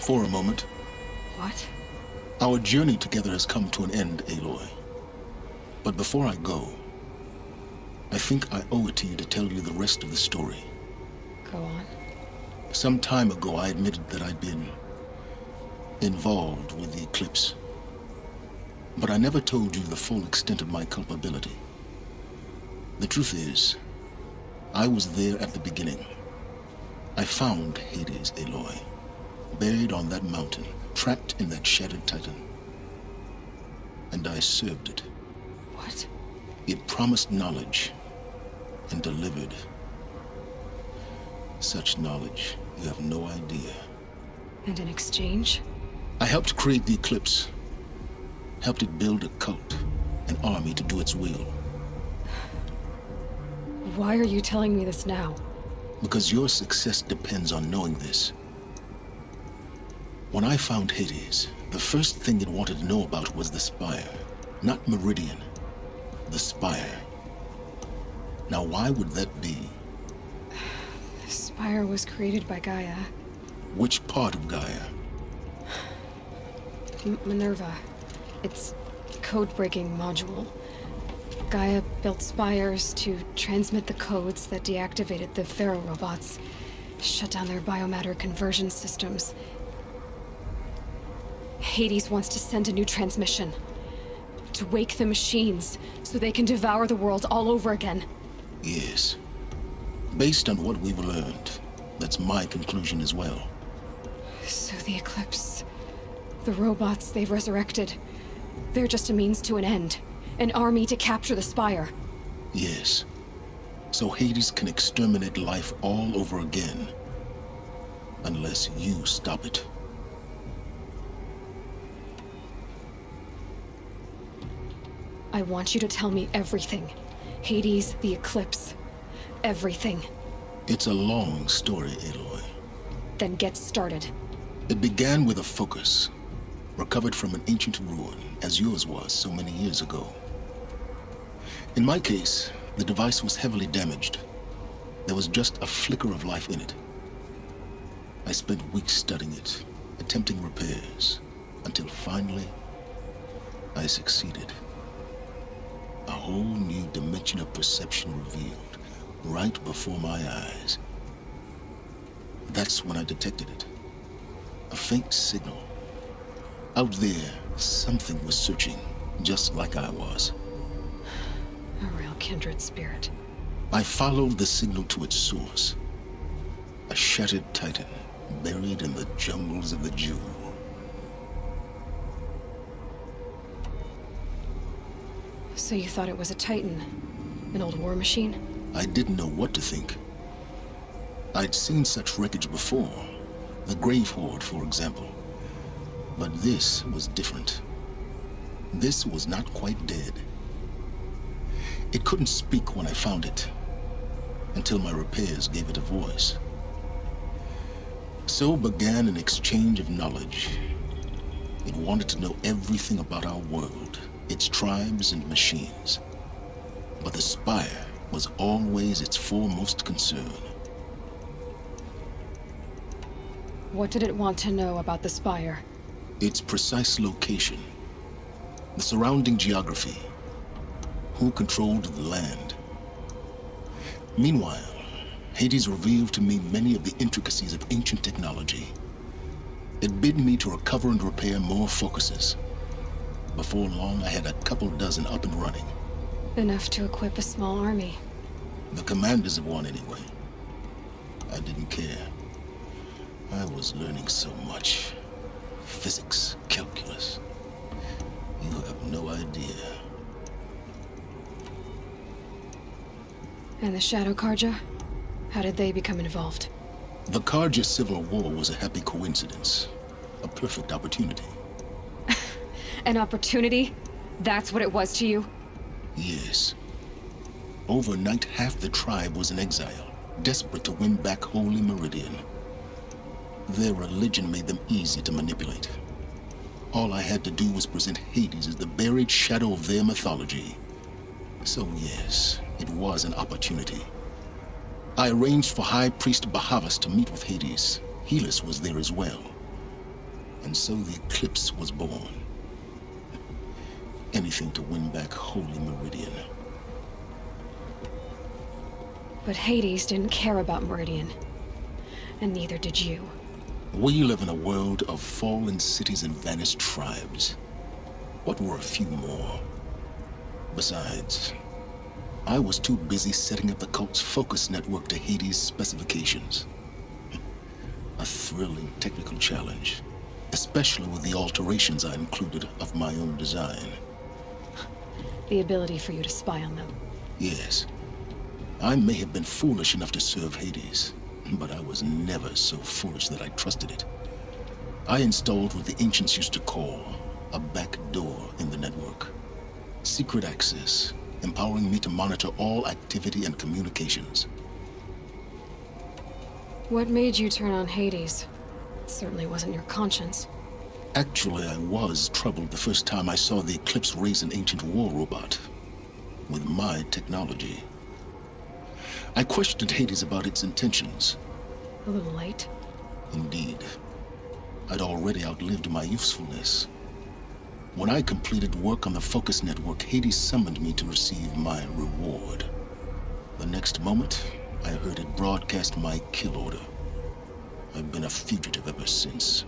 For a moment. What? Our journey together has come to an end, Aloy. But before I go, I think I owe it to you to tell you the rest of the story. Go on. Some time ago, I admitted that I'd been involved with the Eclipse. But I never told you the full extent of my culpability. The truth is, I was there at the beginning. I found Hades, Aloy, buried on that mountain, trapped in that shattered Titan. And I served it. What? It promised knowledge and delivered. Such knowledge, you have no idea. And in exchange? I helped create the Eclipse. Helped it build a cult, an army to do its will. Why are you telling me this now? Because your success depends on knowing this. When I found Hades, the first thing it wanted to know about was the Spire. Not Meridian. The Spire. Now, why would that be? The Spire was created by Gaia. Which part of Gaia? Minerva. Its code-breaking module. Gaia built spires to transmit the codes that deactivated the Pharaoh robots, shut down their biomatter conversion systems. Hades wants to send a new transmission. To wake the machines, so they can devour the world all over again. Yes. Based on what we've learned, that's my conclusion as well. So the Eclipse, the robots they've resurrected, they're just a means to an end. An army to capture the Spire. Yes. So Hades can exterminate life all over again. Unless you stop it. I want you to tell me everything. Hades, the Eclipse. Everything. It's a long story, Aloy. Then get started. It began with a focus. Recovered from an ancient ruin, as yours was so many years ago. In my case, the device was heavily damaged. There was just a flicker of life in it. I spent weeks studying it, attempting repairs, until finally, I succeeded. A whole new dimension of perception revealed, right before my eyes. That's when I detected it. A faint signal. Out there, something was searching, just like I was. A real kindred spirit. I followed the signal to its source. A shattered Titan, buried in the jungles of the Jewel. So you thought it was a Titan? An old war machine? I didn't know what to think. I'd seen such wreckage before. The Grave Horde, for example. But this was different. This was not quite dead. It couldn't speak when I found it, until my repairs gave it a voice. So began an exchange of knowledge. It wanted to know everything about our world, its tribes and machines. But the Spire was always its foremost concern. What did it want to know about the Spire? Its precise location, the surrounding geography, who controlled the land. Meanwhile, Hades revealed to me many of the intricacies of ancient technology. It bid me to recover and repair more focuses. Before long, I had a couple dozen up and running. Enough to equip a small army. The commanders of one, anyway. I didn't care. I was learning so much. Physics, calculus. You have no idea. And the Shadow Carja? How did they become involved? The Carja Civil War was a happy coincidence. A perfect opportunity. An opportunity? That's what it was to you? Yes. Overnight, half the tribe was in exile, desperate to win back Holy Meridian. Their religion made them easy to manipulate. All I had to do was present Hades as the buried shadow of their mythology. So yes, it was an opportunity. I arranged for High Priest Bahavas to meet with Hades. Helis was there as well. And so the Eclipse was born. Anything to win back Holy Meridian. But Hades didn't care about Meridian. And neither did you. We live in a world of fallen cities and vanished tribes. What were a few more? Besides, I was too busy setting up the cult's focus network to Hades' specifications. A thrilling technical challenge, especially with the alterations I included of my own design. The ability for you to spy on them. Yes. I may have been foolish enough to serve Hades, but I was never so foolish that I trusted it. I installed what the ancients used to call a back door in the network. Secret access, empowering me to monitor all activity and communications. What made you turn on Hades? It certainly wasn't your conscience. Actually, I was troubled the first time I saw the Eclipse raise an ancient war robot. With my technology. I questioned Hades about its intentions. A little late. Indeed. I'd already outlived my usefulness. When I completed work on the Focus Network, Hades summoned me to receive my reward. The next moment, I heard it broadcast my kill order. I've been a fugitive ever since.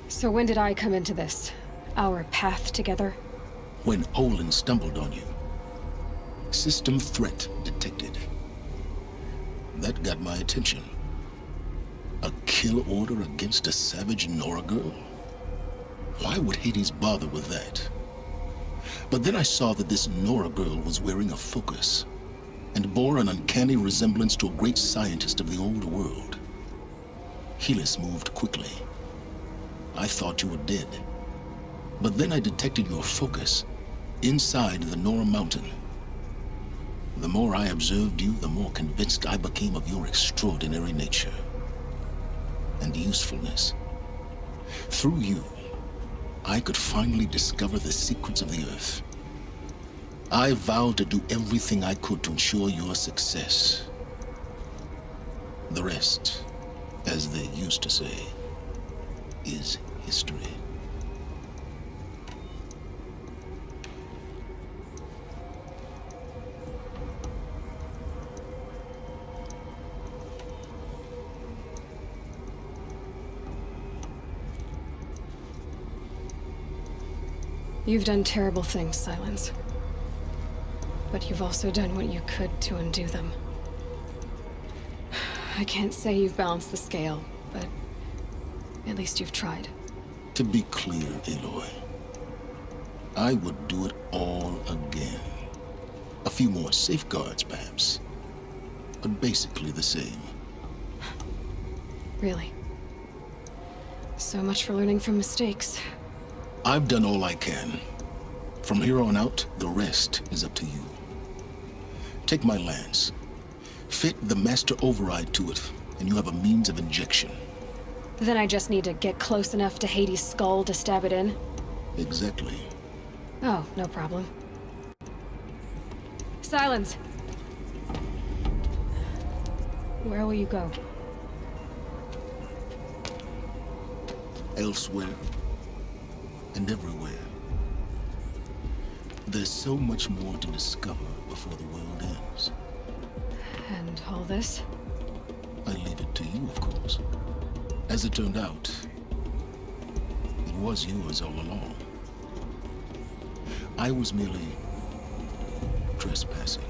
So when did I come into this? Our path together? When Olin stumbled on you. System threat detected. That got my attention. A kill order against a savage Nora girl? Why would Hades bother with that? But then I saw that this Nora girl was wearing a focus, and bore an uncanny resemblance to a great scientist of the old world. Helis moved quickly. I thought you were dead. But then I detected your focus inside the Nora Mountain. The more I observed you, the more convinced I became of your extraordinary nature and usefulness. Through you, I could finally discover the secrets of the Earth. I vowed to do everything I could to ensure your success. The rest, as they used to say, is history. You've done terrible things, Silence. But you've also done what you could to undo them. I can't say you've balanced the scale, but at least you've tried. To be clear, Aloy, I would do it all again. A few more safeguards, perhaps, but basically the same. Really? So much for learning from mistakes. I've done all I can. From here on out, the rest is up to you. Take my lance. Fit the master override to it, and you have a means of injection. Then I just need to get close enough to Hades' skull to stab it in? Exactly. Oh, no problem. Silence! Where will you go? Elsewhere. And everywhere. There's so much more to discover before the world ends. And all this? I leave it to you, of course. As it turned out, it was yours all along. I was merely trespassing.